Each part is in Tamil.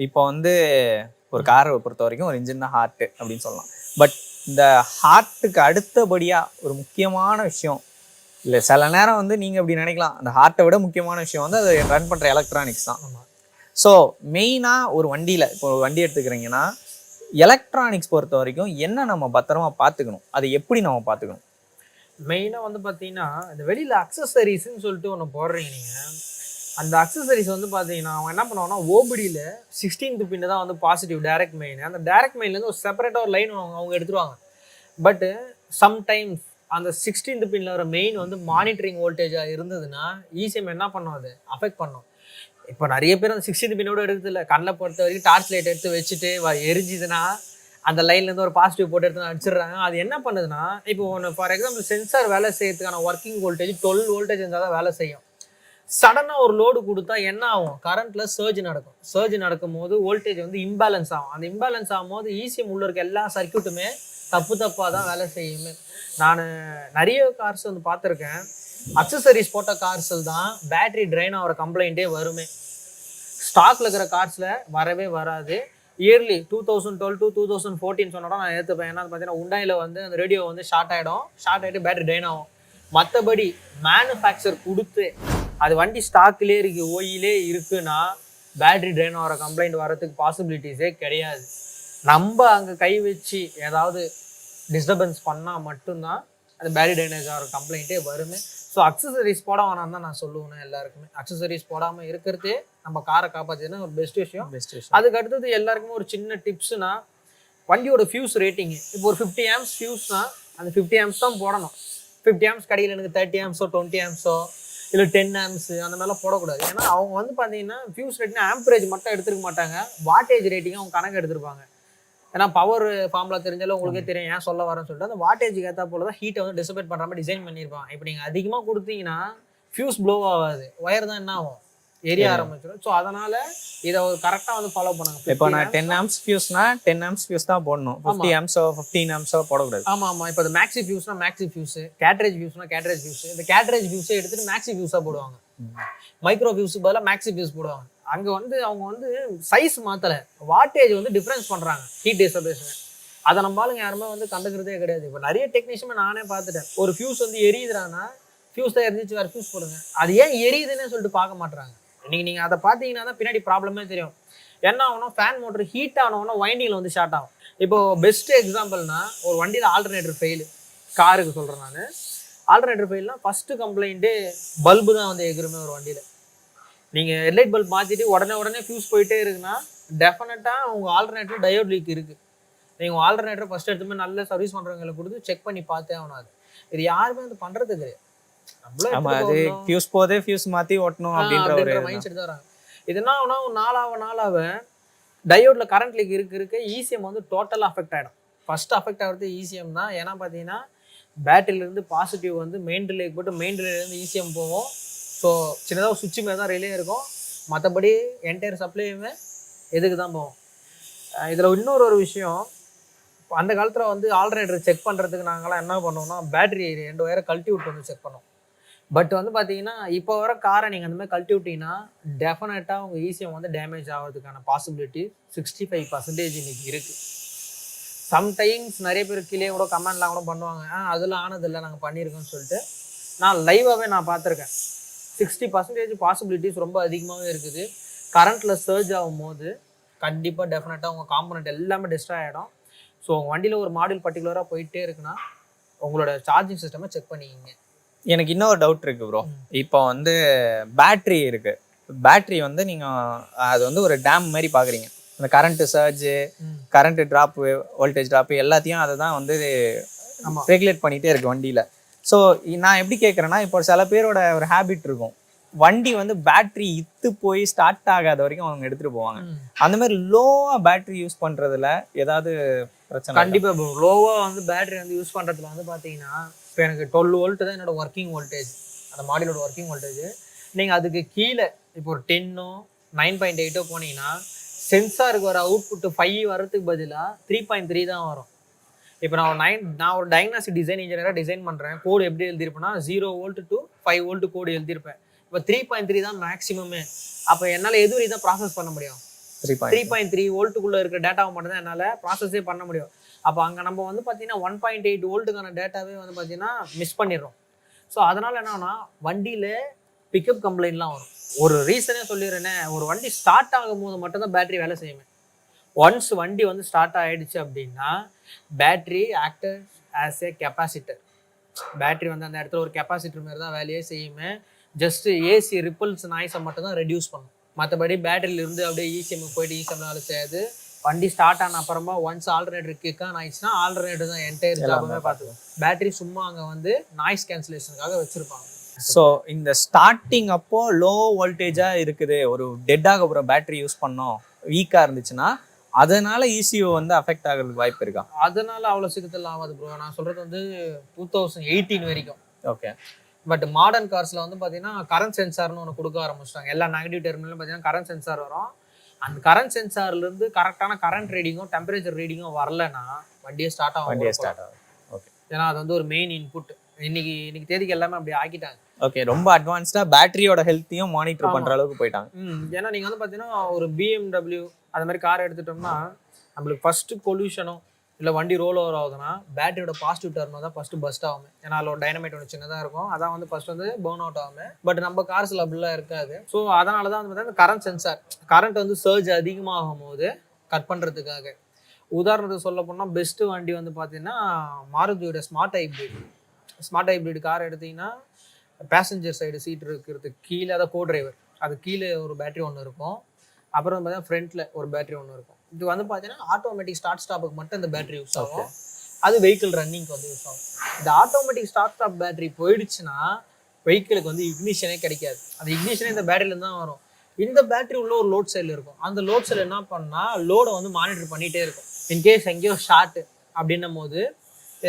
இப்போ வந்து ஒரு காரை பொறுத்த வரைக்கும் ஒரு இன்ஜின் தான் ஹார்ட்டு அப்படின்னு சொல்லலாம். பட் இந்த ஹார்ட்டுக்கு அடுத்தபடியாக ஒரு முக்கியமான விஷயம் இல்லை, சில நேரம் வந்து நீங்கள் இப்படி நினைக்கலாம், அந்த ஹார்ட்டை விட முக்கியமான விஷயம் வந்து அதை ரன் பண்ணுற எலக்ட்ரானிக்ஸ் தான். ஸோ மெயினாக ஒரு வண்டியில், இப்போ ஒரு வண்டி எடுத்துக்கிறீங்கன்னா எலக்ட்ரானிக்ஸ் பொறுத்த வரைக்கும் என்ன நம்ம பத்திரமா பார்த்துக்கணும், அதை எப்படி நம்ம பார்த்துக்கணும்? மெயினாக வந்து பார்த்தீங்கன்னா இந்த வெளியில் அக்சசரிஸ்ன்னு சொல்லிட்டு ஒன்று போடுறீங்க நீங்கள். அந்த அக்சசரிஸ் வந்து பார்த்தீங்கன்னா அவங்க என்ன பண்ணுவாங்கன்னா ஓபிடியில் 16th பின்னு தான் வந்து பாசிட்டிவ் டைரக்ட் மெயின். அந்த டைரக்ட் மெயின்லேருந்து ஒரு செப்பரேட்டாக ஒரு லைன் அவங்க எடுத்துருவாங்க. பட்டு சம்டைம்ஸ் அந்த 16th பின்னில் வர மெயின் வந்து மானிட்டரிங் வோல்டேஜாக இருந்ததுன்னா ஈசிஎம் என்ன பண்ணும், அது அஃபெக்ட் பண்ணும். இப்போ நிறைய பேர் அந்த 16th பின்னோட எடுக்குது இல்லை, கண்ணில் பொறுத்த வரைக்கும் டார்ச் லைட் எடுத்து வச்சுட்டு எரிஞ்சுதுன்னா அந்த லைன்லேருந்து ஒரு பாசிட்டிவ் போட்டு எடுத்து அடிச்சிடுறாங்க. அது என்ன பண்ணுதுன்னா, இப்போ ஒன்று ஃபார் எக்ஸாம்பிள் சென்சார் வேலை செய்யறதுக்கான ஒர்க்கிங் வோல்டேஜ் 12 வோல்டேஜ் இருந்தால் தான் வேலை செய்யும். சடனாக ஒரு லோடு கொடுத்தா என்ன ஆகும், கரண்ட்டில் சர்ஜ் நடக்கும். சர்ஜ் நடக்கும் போது வோல்டேஜ் வந்து இம்பேலன்ஸ் ஆகும். அந்த இம்பேலன்ஸ் ஆகும்போது ஈஸியம் உள்ள இருக்க எல்லா சர்க்கியூட்டுமே தப்பாக தான் வேலை செய்யுமே. நான் நிறைய கார்ஸ் வந்து பார்த்துருக்கேன், அக்சசரிஸ் போட்ட கார்ஸில் தான் பேட்டரி ட்ரைன் ஆகிற கம்ப்ளைண்ட்டே வருமே. ஸ்டாக்ல இருக்கிற கார்ஸில் வரவே வராது. இயர்லி 2012 to 2014 சொன்னோட நான் ஏற்றுப்பேன். ஏன்னா பார்த்தீங்கன்னா உண்டாயில் வந்து அந்த ரேடியோ வந்து ஷார்ட் ஆகிட்டு பேட்டரி ட்ரைன் ஆகும். மற்றபடி மேனுஃபேக்சர் கொடுத்து அது வண்டி ஸ்டாக்லேயே இருக்குது, ஓயிலே இருக்குன்னா பேட்டரி ட்ரைன் ஆகிற கம்ப்ளைண்ட் வரதுக்கு பாசிபிலிட்டிஸே கிடையாது. நம்ம அங்கே கை வச்சு ஏதாவது டிஸ்டர்பன்ஸ் பண்ணால் மட்டும்தான் அது பேட்டரி ட்ரைனேஜ் ஆகிற கம்ப்ளைண்ட்டே வருமே. ஸோ அக்சசரிஸ் போட வேணாம் தான் நான் சொல்லுவேன் எல்லாருக்குமே. அக்சசரிஸ் போடாமல் இருக்கிறதே நம்ம காரை காப்பாற்றுதுன்னா ஒரு பெஸ்ட் விஷயம். அதுக்கு அடுத்தது எல்லாருக்குமே ஒரு சின்ன டிப்ஸ்னா, வண்டியோட ஃபியூஸ் ரேட்டிங்கு. இப்போ ஒரு 50 amps ஃபியூஸ்னா அந்த 50 amps தான் போடணும். 50 amps கடையில் எனக்கு 30 amps 20 amps இல்லை 10 amps அந்த மாதிரிலாம் போடக்கூடாது. ஏன்னா அவங்க வந்து பார்த்தீங்கன்னா ஃபியூஸ் ரேட்டிங் ஆம்பரேஜ் மட்டும் எடுத்துருக்க மாட்டாங்க, வாட்டேஜ் ரேட்டிங் அவங்க கணக்கு எடுத்துருப்பாங்க. ஏன்னா பவர் ஃபார்முலா தெரிஞ்சாலும் உங்களுக்கே தெரியும் ஏன் சொல்ல வரேன்னு சொல்லிட்டு, அந்த வாட்டேஜுக்கு ஏற்றா போல தான் ஹீட்டை வந்து டிசிபேட் பண்ணுற மாதிரி டிசைன் பண்ணியிருப்பாங்க. இப்போ நீங்கள் அதிகமாக கொடுத்தீங்கன்னா ஃபியூஸ் ப்ளோ ஆகாது, ஒயர் தான் என்ன ஆகும், எரிய ஆரம்பிச்சிடும். ஸோ அதனால் இதை ஒரு கரெக்டாக வந்து ஃபாலோ பண்ணுங்க. இப்போ நான் 10 amps ஃபியூஸ்னா 10 amps ஃபியூஸ் தான் போடணும், 50 amps 15 amps போடக்கூடாது. ஆமாம். இப்போ இந்த மேக்ஸி ஃபியூஸ்னா மேக்ஸி ஃபியூஸ், கேட்ரேஜ் ஃபியூஸ்னா கேட்ரேஜ் ஃபியூஸ். இந்த கேட்ரேஜ் ஃபியூஸை எடுத்துகிட்டு மேக்ஸி ஃபியூஸாக போடுவாங்க, மைக்ரோ ஃபியூஸுக்கு பதிலாக மேக்ஸி ஃபியூஸ் போடுவாங்க. அங்கே வந்து அவங்க வந்து சைஸ் மாற்றலை, வாட்டேஜ் வந்து டிஃப்ரென்ஸ் பண்ணுறாங்க, ஹீட் டிஸ்டர்பேஷன். அதை நம்மளுங்க யாருமே வந்து கண்டுக்கிறதே கிடையாது. இப்போ நிறைய டெக்னீஷியன் நானே பார்த்துட்டேன், ஒரு ஃபியூஸ் வந்து எரியுதுறான்னா ஃபியூஸ் தான் எரிஞ்சிச்சு, வேறு ஃபியூஸ் போடுங்க. அது ஏன் எரியுதுன்னு சொல்லிட்டு பார்க்க மாட்டுறாங்க. நீங்கள் அதை பார்த்தீங்கன்னா தான் பின்னாடி ப்ராப்ளமே தெரியும். என்ன ஆகணும், ஃபேன் மோட்டர் ஹீட் ஆனோன்னா வைண்டிங்கில் வந்து ஷார்ட் ஆகும். இப்போது பெஸ்ட் எக்ஸாம்பிள்னா ஒரு வண்டியில் ஆல்டர்னேட்டர் ஃபெயிலு, காருக்கு சொல்கிறேன் நான். ஆல்டர்னேட்டர் ஃபெயில்னா ஃபஸ்ட்டு கம்ப்ளைண்ட்டு பல்பு தான் வந்து எகுருமே ஒரு வண்டியில். நீங்கள் ஹெட்லைட் பல்ப் மாற்றிட்டு உடனே ஃபியூஸ் போயிட்டே இருக்குன்னா டெஃபினட்டாக உங்கள் ஆல்டர்னேட்டர் டயோட் லீக் இருக்குது. நீங்கள் ஆல்டர்னேட்டர் ஃபஸ்ட் எடுத்துமே நல்ல சர்வீஸ் பண்ணுறவங்களை கொடுத்து செக் பண்ணி பார்த்தே ஆகணும். இது யாருமே வந்து பண்ணுறது கிடையாது. அது ஃபியூஸ் போதே ஃபியூஸ் மாற்றி ஓட்டணும் அப்படின்ற ஒரு மைண்ட் செட் தான் வராங்க. இது என்ன ஆகுனா நாளாக டயோடில் கரண்ட் லீக் இருக்க ஈசிஎம் வந்து டோட்டலாக அஃபெக்ட் ஆகிடும். ஃபஸ்ட்டு அஃபெக்ட் ஆகிறது ஈசிஎம் தான். ஏன்னா பார்த்தீங்கன்னா பேட்டரியிலேருந்து பாசிட்டிவ் வந்து மெயின் ரிலேக்கு போட்டு மெயின் ரிலேலேருந்து ஈசிஎம் போகும். ஸோ சின்னதாக ஒரு சுவிட்சு மாரி தான் ரிலே இருக்கும், மற்றபடி என்டையர் சப்ளையுமே எதுக்கு தான் போகும். இதில் இன்னொரு விஷயம், அந்த காலத்தில் வந்து ஆல்டர்னேட்டர் செக் பண்ணுறதுக்கு நாங்களாம் என்ன பண்ணுவோம்னா பேட்டரி 2 ஒயரை கழட்டி விட்டு வந்து செக் பண்ணோம். பட் வந்து பார்த்தீங்கன்னா இப்போ வர காரை நீங்கள் அந்த மாதிரி கழட்டி விட்டீங்கன்னா டெஃபினட்டாக உங்கள் ஈசிஎம் வந்து டேமேஜ் ஆகிறதுக்கான பாசிபிலிட்டி 65% இன்னைக்கு இருக்குது. சம்டைம்ஸ் நிறைய பேர் கீழே கூட கமெண்ட்லாம் கூட பண்ணுவாங்க, அதெல்லாம் ஆனதில்லை நாங்கள் பண்ணியிருக்கோன்னு சொல்லிட்டு. நான் லைவாகவே நான் பார்த்துருக்கேன். 60% பாசிபிலிட்டிஸ் ரொம்ப அதிகமாகவே இருக்குது. கரண்ட்டில் சர்ஜ் ஆகும் போது கண்டிப்பாக டெஃபினட்டாக உங்கள் காம்பனண்ட் எல்லாமே டிஸ்ட்ராய் ஆகிடும். ஸோ உங்கள் வண்டியில் ஒரு மாடல் பர்டிகுலராக போயிட்டே இருக்குன்னா உங்களோட சார்ஜிங் சிஸ்டமை செக் பண்ணிக்கிங்க. எனக்கு இன்னொரு டவுட் இருக்குது ப்ரோ. இப்போ வந்து பேட்ரி இருக்குது, பேட்ரி வந்து நீங்கள் அது வந்து ஒரு டேம் மாதிரி பார்க்குறீங்க. இந்த current Sarju, current drop, voltage drop எல்லாத்தையும் அதை தான் வந்து ரெகுலேட் பண்ணிகிட்டே இருக்குது வண்டியில். ஸோ நான் எப்படி கேட்குறேன்னா, இப்போ சில பேரோட ஒரு ஹேபிட் இருக்கும், வண்டி வந்து பேட்ரி இத்து போய் ஸ்டார்ட் ஆகாத வரைக்கும் அவங்க எடுத்துகிட்டு போவாங்க. அந்த மாதிரி லோவாக பேட்ரி யூஸ் பண்ணுறதுல ஏதாவது பிரச்சனை? கண்டிப்பாக லோவாக வந்து பேட்ரி வந்து யூஸ் பண்ணுறதுல வந்து பார்த்தீங்கன்னா, இப்போ எனக்கு 12 வோல்ட் தான் என்னோடய ஒர்க்கிங் வோல்டேஜ், அந்த மாடியோட ஒர்க்கிங் வோல்டேஜ். நீங்கள் அதுக்கு கீழே இப்போ ஒரு 10 9.8 போனீங்கன்னா சென்சாருக்கு வர அவுட்புட்டு 5 வரதுக்கு பதிலாக 3.3 தான் வரும். இப்போ நான் ஒரு டயக்னாஸ்டிக் டிசைன் இன்ஜினியராக டிசைன் பண்ணுறேன். கோடு எப்படி எழுதியிருப்பேன்னா 0 வோல்ட் to 5 வோல்ட் கோடு எழுதியிருப்பேன். இப்போ 3.3 தான் மேக்ஸிமமே. அப்போ என்னால் எது வரைக்கும் தான் ப்ராசஸ் பண்ண முடியும், 3.3 வோல்ட்டுக்குள்ள இருக்கிற டேட்டாவை மட்டும் தான் என்னால் ப்ராசஸே பண்ண முடியும். அப்போ அங்கே நம்ம வந்து பார்த்தீங்கன்னா 1.8 வோல்ட்டுக்கான டேட்டாவே வந்து பார்த்தீங்கன்னா மிஸ் பண்ணிடுறோம். ஸோ அதனால என்னன்னா வண்டியில் பிக்கப் கம்ப்ளைண்ட்லாம் வரும். ஒரு ரீசனே சொல்லிடுறேனே, ஒரு வண்டி ஸ்டார்ட் ஆகும் போது மட்டும்தான் பேட்டரி வேலை செய்யுமே. ஒன்ஸ் வண்டி வந்து ஸ்டார்ட் ஆகிடுச்சு அப்படின்னா battery actor as a capacitor. Battery வந்து அந்த இடத்துல ஒரு கெப்பாசிட்டர் மாதிரி தான் வேலையே செய்யுமே. ஜஸ்ட் ஏசி ரிப்பல்ஸ் நாய்ஸை மட்டும் தான் ரெடியூஸ் பண்ணும். மற்றபடி பேட்டரியிலிருந்து அப்படியே இசிஎம்க்கு போயிட்டு இசிஎம் வேலை செய்யாது. வண்டி ஸ்டார்ட் ஆன அப்புறமா ஒன்ஸ் ஆல்டர்னேட்டர் கிக் ஆன் ஆயிடுச்சுன்னா ஆல்டர்னேட்டர் தான் என்டையர் ஜாபுமே பார்த்துக்கும். பேட்டரி சும்மா அங்கே வந்து நாய்ஸ் கேன்சலேஷனுக்காக வச்சிருப்பாங்க. ஸோ இந்த ஸ்டார்டிங் அப்போ லோ வோல்டேஜாக இருக்குது, ஒரு டெட்டாக போகிற பேட்டரி யூஸ் பண்ணோம், வீக்காக இருந்துச்சுன்னா அதனால ECU வந்து அஃபெக்ட் ஆகிறதுக்கு வாய்ப்பு இருக்கா? அதனால அவ்வளோ சீக்கிரத்தில் ஆகாது ப்ரோ. நான் சொல்கிறது வந்து 2018 வரைக்கும். ஓகே. பட் மாடர்ன் கார்ஸில் வந்து பார்த்தீங்கன்னா கரண்ட் சென்சார்னு ஒன்று கொடுக்க ஆரம்பிச்சிட்டாங்க. எல்லா நெகட்டிவ் டெர்மினலும் பார்த்தீங்கன்னா கரண்ட் சென்சார் வரும். அந்த கரண்ட் சென்சார்லேருந்து கரெக்டான கரண்ட் ரீடிங்கும் டெம்பரேச்சர் ரீடிங்கும் வரலன்னா வண்டியே ஸ்டார்ட் ஆகும். ஓகே. ஏன்னா அது வந்து ஒரு மெயின் இன்புட். இன்னைக்கு தேதிக்கு எல்லாமே அப்படி ஆக்கிட்டாங்க. ஓகே. ரொம்ப அட்வான்ஸ்டாக பேட்டரியோட ஹெல்த்தையும் மானிட்டர் பண்ணுற அளவுக்கு போயிட்டாங்க. ஏன்னா நீங்கள் வந்து பார்த்தீங்கன்னா ஒரு BMW அது மாதிரி கார் எடுத்துட்டோம்னா நம்மளுக்கு ஃபஸ்ட்டு பொல்யூஷனோ இல்லை வண்டி ரோல் ஓவர் ஆகுதுன்னா பேட்டரியோட பாசிட்டிவ் டர்மில் தான் ஃபஸ்ட்டு பஸ்ட் ஆகுமே. ஏன்னா அதில் ஒரு டைனமைட் ஒன்று சின்னதாக இருக்கும், அதான் வந்து ஃபஸ்ட் வந்து பர்ன் அவுட் ஆகுமே. பட் நம்ம கார்ஸில் அப்படிலாம் இருக்காது. ஸோ அதனால தான் வந்து பார்த்தீங்கன்னா கரண்ட் சென்சார், கரண்ட் வந்து சர்ஜ் அதிகமாகும் போது கட் பண்ணுறதுக்காக. உதாரணத்துக்கு சொல்ல போனால் பெஸ்ட்டு வண்டி வந்து பார்த்தீங்கன்னா மாருதியோட ஸ்மார்ட் ஹைப்ரிட் கார் எடுத்திங்கன்னா பேசஞ்சர் சைடு சீட் இருக்கிறதுக்கு கீழே அதான் கோ டிரைவர், அது கீழே ஒரு பேட்டரி ஒன்று இருக்கும். அப்புறம் பார்த்தீங்கன்னா ஃப்ரண்ட்டில் ஒரு பேட்டரி ஒன்று இருக்கும். இது வந்து பார்த்தீங்கன்னா ஆட்டோமேட்டிக் ஸ்டார்ட் ஸ்டாப்புக்கு மட்டும் இந்த பேட்டரி யூஸ் ஆகும். அது வெஹிக்கிள் ரன்னிங்க்கு வந்து யூஸ் ஆகும். இந்த ஆட்டோமேட்டிக் ஸ்டார்ட் ஸ்டாப் பேட்டரி போயிடுச்சுன்னா வெஹிக்கிளுக்கு வந்து இக்னிஷனே கிடைக்காது. அந்த இக்னிஷனே இந்த பேட்டரியில தான் வரும். இந்த பேட்டரி உள்ள ஒரு லோட் செல் இருக்கும். அந்த லோட் செல் என்ன பண்ணால் லோடை வந்து மானிட்டர் பண்ணிகிட்டே இருக்கும். இன்கேஸ் எங்கேயோ ஷார்ட் அப்படின்னும் போது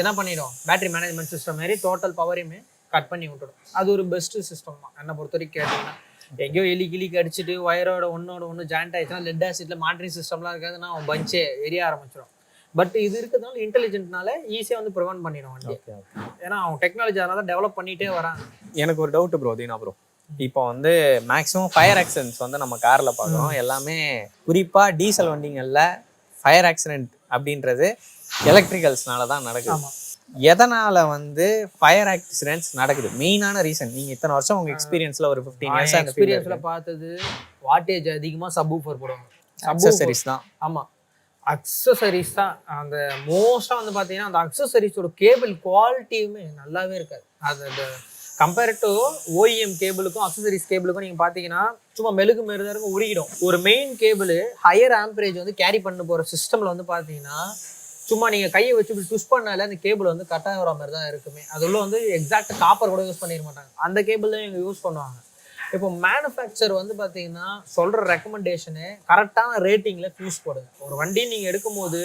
என்ன பண்ணிடும், பேட்டரி மேனேஜ்மெண்ட் சிஸ்டம் மாதிரி டோட்டல் பவரையுமே கட் பண்ணி விட்டுடும். அது ஒரு பெஸ்ட்டு சிஸ்டம் தான் என்னை பொறுத்த வரைக்கும். கேட்டிங்கன்னா எங்கேயோ எலி அடிச்சுட்டு ஒயரோட ஒன்று ஜாயிண்ட் ஆகிடுச்சுன்னா லெட் ஆசிட்ல மானிட்டரிங் சிஸ்டம்லாம் இருக்காதுன்னா அவன் பஞ்சே எரிய ஆரம்பிச்சிடும். பட் இது இருக்கிறதுனால இன்டெலிஜென்ட்னால ஈஸியாக வந்து ப்ரிவென்ட் பண்ணிடும் வண்டி. ஏன்னா அவன் டெக்னாலஜி அதனால தான் டெவலப் பண்ணிகிட்டே வரான். எனக்கு ஒரு டவுட் ப்ரோ, தீனா ப்ரோ, இப்போ வந்து மேக்ஸிமம் ஃபயர் ஆக்சிடென்ட்ஸ் வந்து நம்ம காரில் பார்க்குறோம். எல்லாமே குறிப்பாக டீசல் வண்டிங்களில் ஃபயர் ஆக்சிடென்ட் அப்படின்றது எலக்ட்ரிக்கல்ஸ்னால தான் நடக்குது. எதனால வந்து ஃபயர் ஆக்சிடென்ட்ஸ் நடக்குது? மெயினான ரீசன் நீங்க இத்தனை வருஷம் உங்க எக்ஸ்பீரியன்ஸ்ல ஒரு 15 இயர்ஸா எக்ஸ்பீரியன்ஸ்ல பார்த்தது வாட்டேஜ் அதிகமா சப்வூஃபர் போடுவாங்க. அக்சஸரிஸ் தான். ஆமா, அக்சஸரிஸ் தான். அந்த மோஸ்டா வந்து பாத்தீங்கன்னா அந்த அக்சஸரிஸோட கேபிள் குவாலிட்டியுமே நல்லாவே இருக்காது. அது கம்பேர் டு OEM கேபிளுக்கும் அக்சஸரிஸ் கேபிளுக்கும் நீங்க பாத்தீங்கன்னா சும்மா மெழுகு மெருதா உருகிடும். ஒரு மெயின் கேபிள் ஹையர் ஆம்பரேஜ் வந்து கேரி பண்ண போற சிஸ்டம்ல வந்து பாத்தீங்கன்னா சும்மா நீங்கள் கையை வச்சு இப்படி ட்விஸ்ட் பண்ணாலே அந்த கேபிள் வந்து கட் ஆகிற மாதிரி தான் இருக்குமே. அது உள்ள வந்து எக்ஸாக்ட் காப்பர் கூட யூஸ் பண்ணிட மாட்டாங்க, அந்த கேபிள் தான் இவங்க யூஸ் பண்ணுவாங்க. இப்போ மேனுஃபேக்சர் வந்து பார்த்தீங்கன்னா சொல்கிற ரெக்கமெண்டேஷனு கரெக்டான ரேட்டிங்கில் ஃபியூஸ் போடுங்க. ஒரு வண்டி நீங்கள் எடுக்கும்போது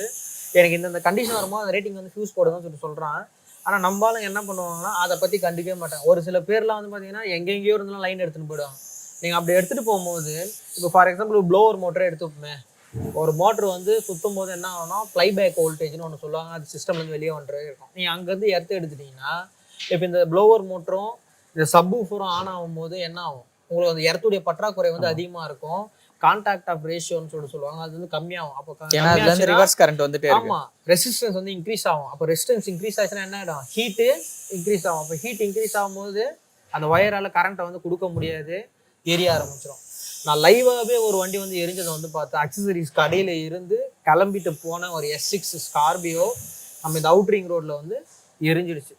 எனக்கு இந்த கண்டிஷன் வரும்போது அந்த ரேட்டிங் வந்து ஃபியூஸ் போடுங்கன்னு சொல்கிறான். ஆனால் நம்மளும் என்ன பண்ணுவாங்கன்னா அதை பற்றி கண்டுக்கவே மாட்டாங்க. ஒரு சில பேர்லாம் வந்து பார்த்தீங்கன்னா எங்கெங்கேயோ இருந்தாலும் லைன் எடுத்துகிட்டு போயிடுவாங்க. நீங்கள் அப்படி எடுத்துகிட்டு போகும்போது இப்போ ஃபார் எக்ஸாம்பிள் ப்ளோவர் மோட்டரை எடுத்துப்போமே, ஒரு மோட்ரு வந்து சுற்றும் போது என்ன ஆகும்னா ஃப்ளைபேக் வோல்டேஜ்னு ஒன்று சொல்லுவாங்க. அது சிஸ்டம்லேருந்து வெளியே வந்துட்டே இருக்கும். நீங்கள் அங்கேருந்து எடுத்துட்டிங்கன்னா இப்போ இந்த ப்ளோவர் மோட்டரும் இந்த சப்வூஃபரும் ஆன் ஆகும்போது என்ன ஆகும், உங்களுக்கு அந்த எர்த்துடைய பற்றாக்குறை வந்து அதிகமாக இருக்கும். கான்டாக்ட் ஆஃப் ரேஷியோன்னு சொல்லுவாங்க, அது வந்து கம்மியாகும். அப்போ ரிவர்ஸ் கரண்ட் வந்துட்டு ஆமாம், ரெசிஸ்டன்ஸ் வந்து இன்க்ரீஸ் ஆகும். அப்போ ரெசிஸ்டன்ஸ் இன்க்ரீஸ் ஆச்சுன்னா என்ன ஆகிடும், ஹீட்டு இன்க்ரீஸ் ஆகும். அப்போ ஹீட் இன்க்ரீஸ் ஆகும்போது அந்த ஒயரால் கரண்ட்டை வந்து கொடுக்க முடியாது, எரிய ஆரம்பிச்சிடும். நான் லைவாகவே ஒரு வண்டி வந்து எரிஞ்சதை வந்து பார்த்தேன். அக்சசரிஸ் கடையில் இருந்து கிளம்பிட்டு போன ஒரு S6 ஸ்கார்பியோ நம்ம இந்த அவுட்ரிங் ரோட்டில் வந்து எரிஞ்சிடுச்சு.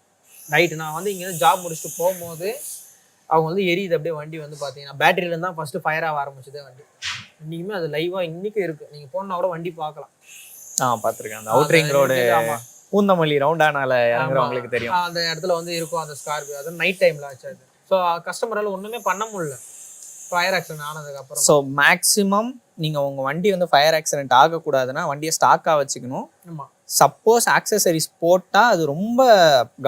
நைட்டு நான் வந்து இங்கேருந்து ஜாப் முடிச்சுட்டு போகும்போது அவங்க வந்து எரியுது அப்படியே வண்டி வந்து பார்த்தீங்கன்னா பேட்டரியிலேருந்து தான் ஃபஸ்ட்டு ஃபயர் ஆக ஆரம்பிச்சதே வண்டி. இன்றைக்குமே அது லைவாக இன்றைக்கும் இருக்குது, நீங்கள் போனால் கூட வண்டி பார்க்கலாம். பார்த்துருக்கேன். அந்த அவுட்ரிங் ரோடு பூந்தமல்லி ரவுண்டானால இறங்குறவங்களுக்கு தெரியும், அந்த இடத்துல வந்து இருக்கும் அந்த ஸ்கார்பியோ. அது நைட் டைமில் ஆச்சு அது. ஸோ கஸ்டமரால் ஒன்றுமே பண்ண முடியல ஃபயர் ஆக்சிடென்ட் ஆனதுக்கப்புறம். ஸோ மேக்ஸிமம் நீங்கள் உங்கள் வண்டி வந்து ஃபயர் ஆக்சிடென்ட் ஆகக்கூடாதுன்னா வண்டியை ஸ்டாக்காக வச்சுக்கணும். ஆமாம், சப்போஸ் ஆக்சசரிஸ் போட்டால் அது ரொம்ப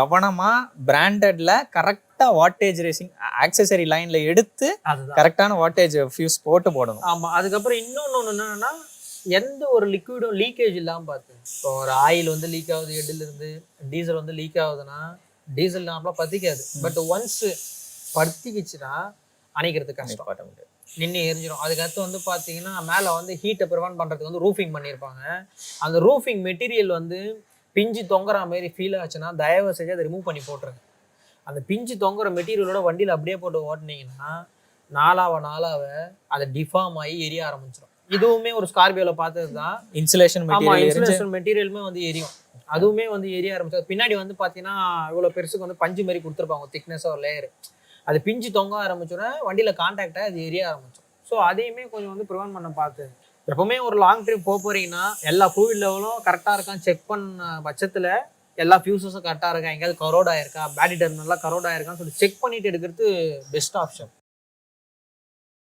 கவனமாக பிராண்டடில் கரெக்டாக வாட்டேஜ் ரேசிங் ஆக்சசரி லைனில் எடுத்து கரெக்டான வாட்டேஜ் ஃபியூஸ் போட்டு போடணும். ஆமாம். அதுக்கப்புறம் இன்னொன்று என்னென்னா எந்த ஒரு லிக்விடும் லீக்கேஜ் இல்லாமல் பார்த்து. இப்போ ஒரு ஆயில் வந்து லீக் ஆகுது ஹெட்டிலிருந்து, டீசல் வந்து லீக் ஆகுதுன்னா டீசல் நார்மலாக பற்றிக்காது. பட் ஒன்ஸ் பற்றிக்கிச்சுன்னா அணைக்கிறது கஷ்டம். நின்று எரிஞ்சிடும். அதுக்கடுத்து வந்து பார்த்தீங்கன்னா மேலே வந்து ஹீட்டை ப்ரிவென்ட் பண்ணுறதுக்கு வந்து ரூஃபிங் பண்ணியிருப்பாங்க. அந்த ரூஃபிங் மெட்டீரியல் வந்து பிஞ்சு தொங்குற மாதிரி ஃபீல் ஆச்சுன்னா தயவு செஞ்சு அதை ரிமூவ் பண்ணி போட்டுருங்க. அந்த பிஞ்சு தொங்குற மெட்டீரியலோட வண்டியில் அப்படியே போட்டு ஓட்டினீங்கன்னா நாளாவ அதை டிஃபார்ம் ஆகி எரிய ஆரம்பிச்சிடும். இதுவுமே ஒரு ஸ்கார்பியோவில் பார்த்தது தான். இன்சுலேஷன் இன்சுலேஷன் மெட்டீரியலுமே வந்து எரியும். அதுவுமே வந்து எரிய ஆரம்பிச்சது. பின்னாடி வந்து பார்த்தீங்கன்னா இவ்வளோ பெருசுக்கு வந்து பஞ்சு மாதிரி கொடுத்துருப்பாங்க, திக்னஸாக ஒரு லேயர். அது பிஞ்சு தொங்க ஆரம்பிச்சோன்னா வண்டியில் கான்டாக்டாக அது எரிய ஆரம்பிச்சோம். ஸோ அதையுமே கொஞ்சம் வந்து ப்ரிவென்ட் பண்ண பார்த்து எப்பவுமே ஒரு லாங் ட்ரிப் போகிறீங்கன்னா எல்லா ஃப்ளூயிட் லெவலும் கரெக்டாக இருக்கான்னு செக் பண்ண பட்சத்தில் எல்லா ஃபியூசஸும் கரெக்டாக இருக்கா, எங்கேயாவது கரோட் ஆயிருக்கா, பேட்டரி டெர்மினல்லாம் கரோட் ஆயிருக்கான்னு சொல்லி செக் பண்ணிட்டு எடுக்கிறது பெஸ்ட் ஆப்ஷன்.